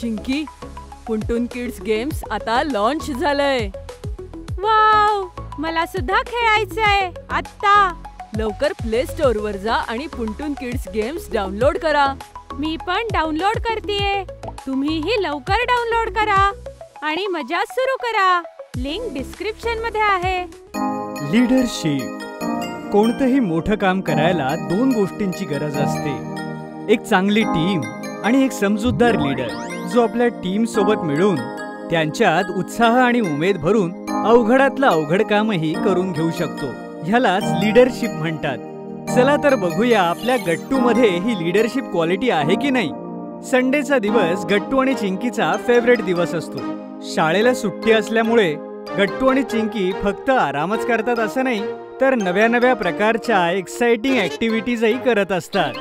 Chinki, पुंटून kids games आता launch झालंय. Wow, मला सुद्धा खेळायचंय आता. लवकर प्ले स्टोअर वर जा आणि पुंटून किड्स गेम्स डाउनलोड करा. मी पण डाउनलोड करतेय. तुम्हीही लवकर डाउनलोड करा आणि मजा सुरू करा. लिंक डिस्क्रिप्शन मध्ये आहे. लीडरशिप. कोणतंही मोठं काम करायला दोन गोष्टींची गरज असते, एक चांगली टीम आणि एक समजूतदार लीडर जो आपल्या टीम सोबत मिळून त्यांच्यात उत्साह आणि उमेद भरून अवघडातलं अवघड कामही करून घेऊ शकतो. ह्यालाच लीडरशिप म्हणतात. चला तर बघूया आपल्या गट्टू मध्ये ही लीडरशिप क्वालिटी आहे की नाही. संडेचा दिवस गट्टू आणि चिंकीचा फेवरेट दिवस असतो. शाळेला सुट्टी असल्यामुळे गट्टू आणि चिंकी फक्त आरामच करतात असं नाही, तर नव्या नव्या प्रकारच्या एक्साइटिंग ऍक्टिव्हिटीजही करत असतात.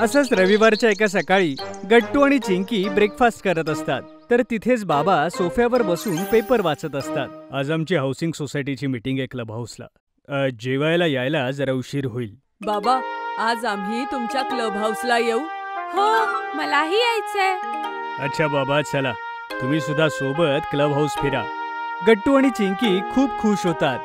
असंच रविवारच्या एका सकाळी गट्टू आणि चिंकी ब्रेकफास्ट करत असतात, तर तिथेच बाबा सोफ्यावर बसून पेपर वाचत असतात. आज आमची हाऊसिंग सोसायटीची मीटिंग आहे क्लब हाऊसला. जेवायला यायला जरा उशीर होईल. बाबा, आज आम्ही तुमच्या क्लब हाऊसला येऊ? हो, मलाही यायचंय. अच्छा बाबा, चला तुम्ही सुद्धा सोबत क्लब हाऊस फिरा. गट्टू आणि चिंकी खूप खुश होतात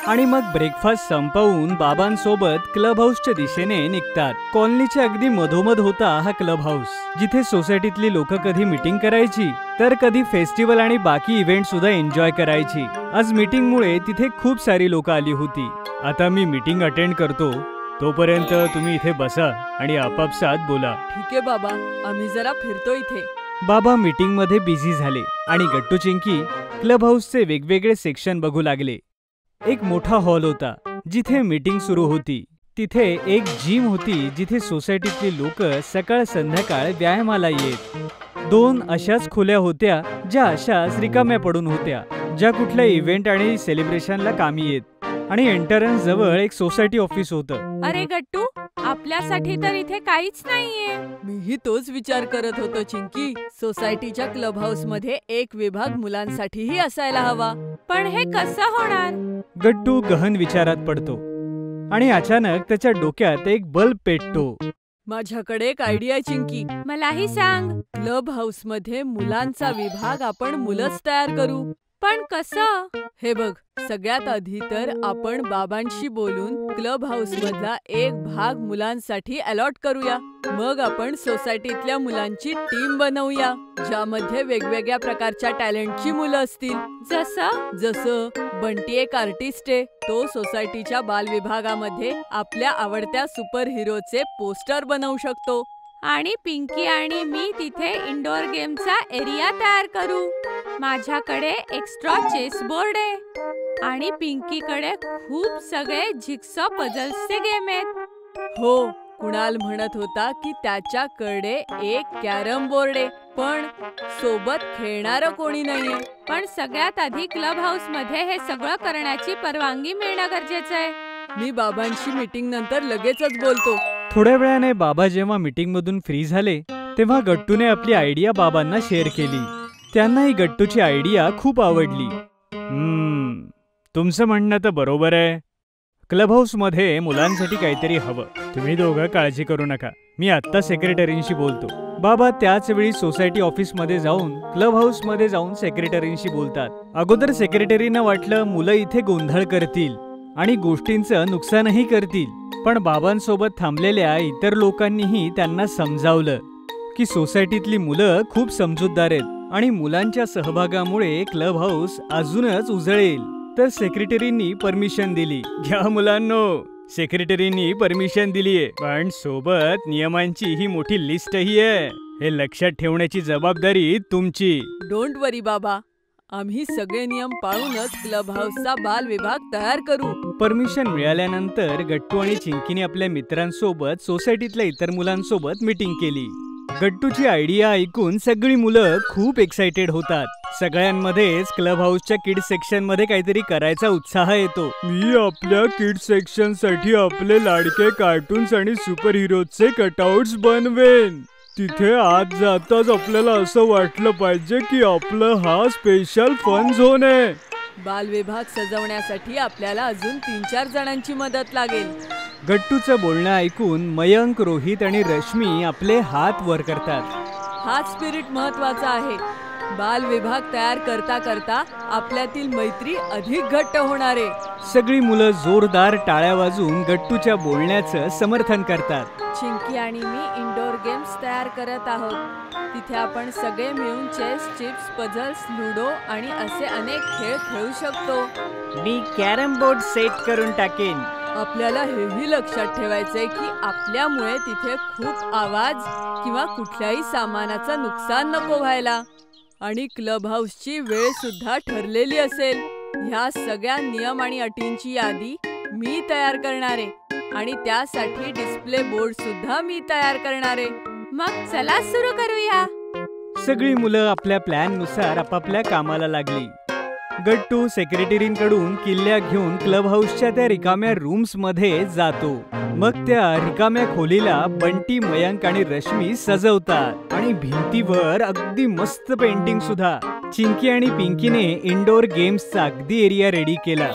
आणि मग ब्रेकफास्ट संपवून बाबांसोबत क्लब हाऊसच्या दिशेने निघतात. कॉलनीच्या अगदी मधोमध होता हा क्लब हाऊस, जिथे सोसायटीतली लोक कधी मीटिंग करायची तर कधी फेस्टिवल आणि बाकी इव्हेंट सुद्धा एन्जॉय करायची. आज मीटिंगमुळे तिथे खूप सारी लोक आली होती. आता मी मीटिंग अटेंड करतो, तोपर्यंत तुम्ही इथे बसा आणि आपापसात बोला. ठीक आहे बाबा, आम्ही जरा फिरतो इथे. बाबा मीटिंग मध्ये बिझी झाले आणि गट्टू चिंकी क्लब हाऊसचे वेगवेगळे सेक्शन बघू लागले. एक मोठा हॉल होता जिथे मीटिंग सुरू होती. तिथे एक जिम होती जिथे सोसायटीतली लोक सकाळ संध्याकाळ व्यायामाला येत. दोन अशाच खोल्या होत्या ज्या अशाच रिकाम्या पडून होत्या, ज्या कुठल्या इव्हेंट आणि सेलिब्रेशनला कामी येत. आणि एंट्रन्स जवळ एक सोसायटी ऑफिस होतं. अरे गट्टू, आपल्यासाठी तर इथे काहीच नाहीये. मीही तोच विचार करत होतो चिंकी. सोसायटीच्या क्लब हाऊस मध्ये एक विभाग मुलांसाठीही असायला हवा, पण हे कसं होणार? गट्टू गहन विचारात पडतो आणि अचानक त्याच्या डोक्यात एक बल्ब पेटतो. माझ्याकडे एक आयडिया आहे चिंकी. मलाही सांग. क्लब हाऊस मध्ये मुलांचा विभाग आपण मुलंच तयार करू. पण कसं? हे बघ, सगळ्यात आधी तर आपण बाबांशी बोलून क्लब हाऊस मधला एक भाग मुलांसाठी अलॉट करूया. मग आपण सोसायटीतल्या मुलांची टीम बनवूया, ज्यामध्ये वेगवेगळ्या प्रकारच्या टॅलेंटची मुलं असतील. जसं बंटी एक आर्टिस्ट आहे, तो सोसायटीच्या बाल विभागामध्ये आपल्या आवडत्या सुपर हिरोचे पोस्टर बनवू शकतो. आणि पिंकी आणि मी तिथे इंडोर गेमचा एरिया तयार करू. माझ्याकडे एक्स्ट्रा चेस बोर्ड आहे आणि पिंकीकडे खूप सगळे जिक्सॉ पझल्सचे गेम आहेत. हो, कुणाल म्हणत होता की त्याच्याकडे एक कॅरम बोर्ड आहे, पण सोबत खेळणारं कोणी नाहीये. पण सगळ्यात आधी क्लब हाऊस मध्ये हे सगळं करण्याची परवानगी मिळणं गरजेचं आहे. मी बाबांशी मीटिंग नंतर लगेचच बोलतो. थोड्या वेळाने बाबा जेव्हा मीटिंग मधून फ्री झाले तेव्हा गट्टूने आपली आयडिया बाबांना शेअर केली. त्यांना ही गट्टूची आयडिया खूप आवडली. तुमचं म्हणणं तर बरोबर आहे. क्लब हाऊस मध्ये मुलांसाठी काहीतरी हवं. तुम्ही दोघं काळजी करू नका, मी आत्ता सेक्रेटरींशी बोलतो. बाबा त्याच वेळी सोसायटी ऑफिस मध्ये जाऊन क्लब हाऊस मध्ये जाऊन सेक्रेटरींशी बोलतात. अगोदर सेक्रेटरींना वाटलं मुलं इथे गोंधळ करतील आणि गोष्टींचं नुकसानही करतील, पण बाबांसोबत थांबलेल्या इतर लोकांनीही त्यांना समजावलं की सोसायटीतली मुलं खूप समजूतदार आहेत आणि मुलांच्या सहभागामुळे क्लब हाऊस अजूनच उजळेल. तर सेक्रेटरींनी परमिशन दिली. घ्या मुलांनो, सेक्रेटरींनी परमिशन दिलीये, पण सोबत नियमांची ही मोठी लिस्टही आहे. हे लक्षात ठेवण्याची जबाबदारी तुमची. डोंट वरी बाबा, आम्ही सगळे नियम पाळूनच क्लब हाऊसचा बाल विभाग तयार करू. परमिशन मिळाल्यानंतर गट्टू आणि चिंकीने आपल्या मित्रांसोबत सोसायटीतल्या इतर मुलांसोबत मीटिंग केली. गट्टूची आयडिया ऐकून सगळी मुलं खूप एक्साइटेड होतात. सगळ्यांमध्येच क्लब हाऊसच्या किड्स सेक्शन मध्ये काहीतरी करायचा उत्साह येतो. मी आपल्या किड्स सेक्शन साठी आपले लाडके कार्टून्स आणि सुपर हिरोजचे कटआउट्स बनवेन. तिथे आत जाताच आपल्याला असं वाटलं पाहिजे की आपलं हा स्पेशल फन झोन आहे. बाल विभाग सजवण्यासाठी आपल्याला अजून 3-4 जणांची मदत लागेल. गट्टूचं बोलणं ऐकून मयंक, रोहित आणि रश्मी आपले हात वर करतात. हाच स्पिरिट महत्वाचा आहे. बाल विभाग तयार करता करता आपल्यातील मैत्री अधिक घट्ट होणार आहे. सगळी मुलं जोरदार टाळ्या वाजवून गट्टूच्या बोलण्याचं समर्थन करतात. चिंकी आणि मी इंडोर गेम्स तयार करत आहोत. तिथे आपण सगळे मिळून चेस, चिप्स, पझल्स, लुडो आणि असे अनेक खेळ खेळू शकतो. मी कॅरम बोर्ड सेट करून टाकेन. आपल्याला हेही लक्षात ठेवायचंय की आपल्यामुळे तिथे खूप आवाज किंवा कुठल्याही सामानाचं नुकसान नको व्हायला. आणि क्लब हाऊसची वेळ सुद्धा ठरलेली असेल. ह्या सगळ्या नियम आणि अटींची यादी मी तयार करणार आहे आणि त्यासाठी डिस्प्ले बोर्ड सुद्धा मी तयार करणार आहे. मग चला सुरू करूया. सगळी मुलं आपल्या प्लॅन नुसार आपापल्या कामाला लागली. गट्टू सेक्रेटरींकडून किल्ल्या घेऊन क्लब हाऊसच्या त्या रिकाम्या रूम्स मध्ये जातो. मग त्या रिकाम्या खोलीला बंटी, मयंक आणि रश्मी सजवतात आणि भिंतीवर अगदी मस्त पेंटिंग सुद्धा. चिंकी आणि पिंकीने इंडोर गेम्सचा अगदी एरिया रेडी केला.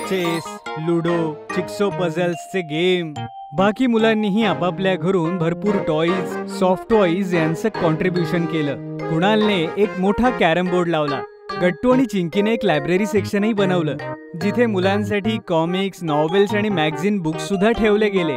चेस, लुडो, चिक्सो पझल्सचे गेम. बाकी मुलांनीही आपापल्या घरून भरपूर टॉईज, सॉफ्ट टॉईज यांचं कॉन्ट्रीब्युशन केलं. कुणालने एक मोठा कॅरम बोर्ड लावला. गट्टू आणि चिंकीने एक लायब्ररी सेक्शनही बनवलं, जिथे मुलांसाठी कॉमिक्स, नॉवेल्स आणि मॅगझिन बुक्स सुद्धा ठेवले गेले.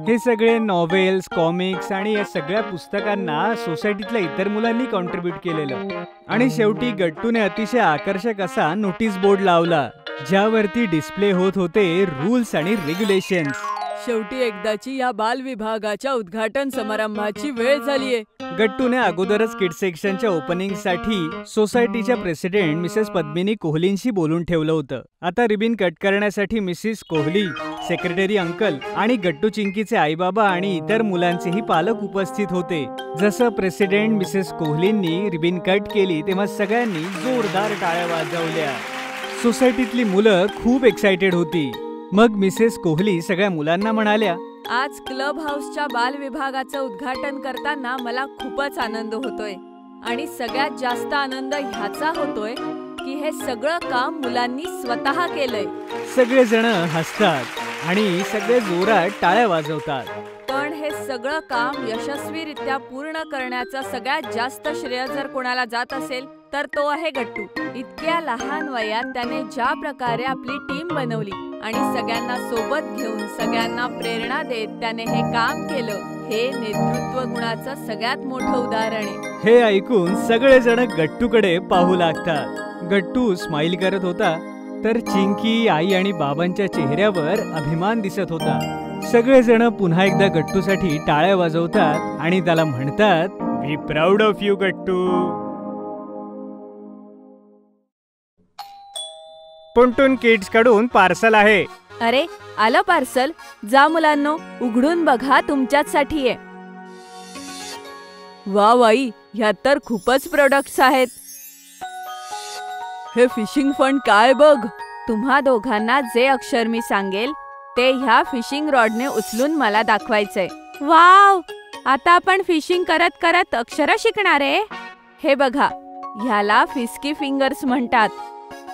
हे सगळे नॉवेल्स, कॉमिक्स आणि या सगळ्या पुस्तकांना सोसायटीतल्या इतर मुलांनी कॉन्ट्रीब्यूट केलेलं. आणि शेवटी गट्टूने अतिशय आकर्षक असा नोटीस बोर्ड लावला, ज्यावरती डिस्प्ले होत होते रूल्स आणि रेग्युलेशन्स. शेवटी एकदाची या बाल विभागाच्या उद्घाटन समारंभाची वेळ झालीये. गट्टूने अगोदरच किड सेक्शनच्या ओपनिंगसाठी सोसायटीच्या प्रेसिडेंट मिसेस पद्मिनी कोहलींशी बोलून ठेवलं होतं. आता रिबिन कट करण्यासाठी मिसेस कोहली, सेक्रेटरी अंकल आणि गट्टू चिंकीचे आईबाबा आणि इतर मुलांचेही पालक उपस्थित होते. जसं प्रेसिडेंट मिसेस कोहलींनी रिबिन कट केली तेव्हा सगळ्यांनी जोरदार टाळ्या वाजवल्या. सोसायटीतली मुलं खूप एक्साइटेड होती. मग मिसेस कोहली सगळ्या मुलांना म्हणाल्या, आज क्लब हाऊसच्या बाल विभागाचं उद्घाटन करताना मला खूपच आनंद होतोय. आणि सगळ्यात जास्त आनंद ह्याचा होतोय की हे सगळं काम मुलांनी स्वतः केलंय. सगळेजण हसतात आणि सगळे जोरात टाळ्या वाजवतात. पण हे सगळं काम यशस्वीरित्या पूर्ण करण्याचं सगळ्यात जास्त श्रेय जर कोणाला जात असेल तर तो आहे गट्टू. इतक्या लहान वयात त्याने ज्या प्रकारे आपली टीम बनवली आणि सगळ्यांना सोबत घेऊन सगळ्यांना प्रेरणा देत त्याने हे काम केलं, हे नेतृत्व गुणाचं सगळ्यात मोठं उदाहरण आहे. हे ऐकून सगळेजण गट्टूकडे पाहू लागतात. गट्टू स्माइल करत होता, तर चिंकी, आई आणि बाबांच्या चेहऱ्यावर अभिमान दिसत होता. सगळेजण पुन्हा एकदा गट्टूसाठी टाळ्या वाजवतात आणि त्याला म्हणतात, we proud of you Gattu. पुंटून किड्स कडून पार्सल आहे. अरे आलं पार्सल. जा मुलांनो, उघडून बघा, तुमच्यासाठी आहे. वा वाई, ह्यात तर खूपच प्रोडक्ट्स आहेत. हे फिशिंग फंड काय बघ. तुम्हा दोघांना जे अक्षर मी सांगेल ते ह्या फिशिंग रॉडने उचलून मला दाखवायचंय. वाव, आता आपण फिशिंग करत करत अक्षर शिकणार आहे. हे बघा, ह्याला फिस्की फिंगर्स म्हणतात.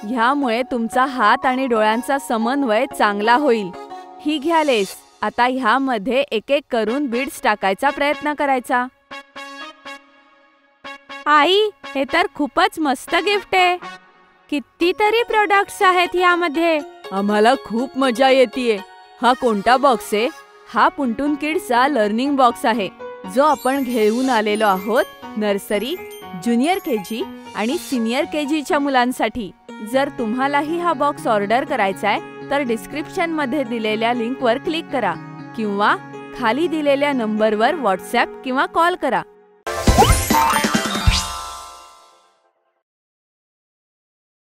ह्यामुळे तुमचा हात आणि डोळ्यांचा समन्वय चांगला होईल. ही घ्या लेस. आता ह्यामध्ये एक एक करून बीड्स टाकायचा प्रयत्न करायचा. आई, हे तर खूपच मस्त गिफ्ट आहे. कितीतरी प्रोडक्ट्स आहेत ह्यामध्ये. आम्हाला खूप मजा येतेय. हा कोणता बॉक्स आहे? हा पुंटून किड्सचा लर्निंग बॉक्स आहे, जो आपण घेऊन आलेलो आहोत नर्सरी, ज्युनियर केजी आणि सिनियर केजीच्या मुलांसाठी. जर तुम्हालाही हा बॉक्स ऑर्डर करायचा आहे तर डिस्क्रिप्शन मध्ये दिलेल्या लिंकवर क्लिक करा किंवा खाली दिलेल्या नंबरवर व्हॉट्सॲप किंवा कॉल करा.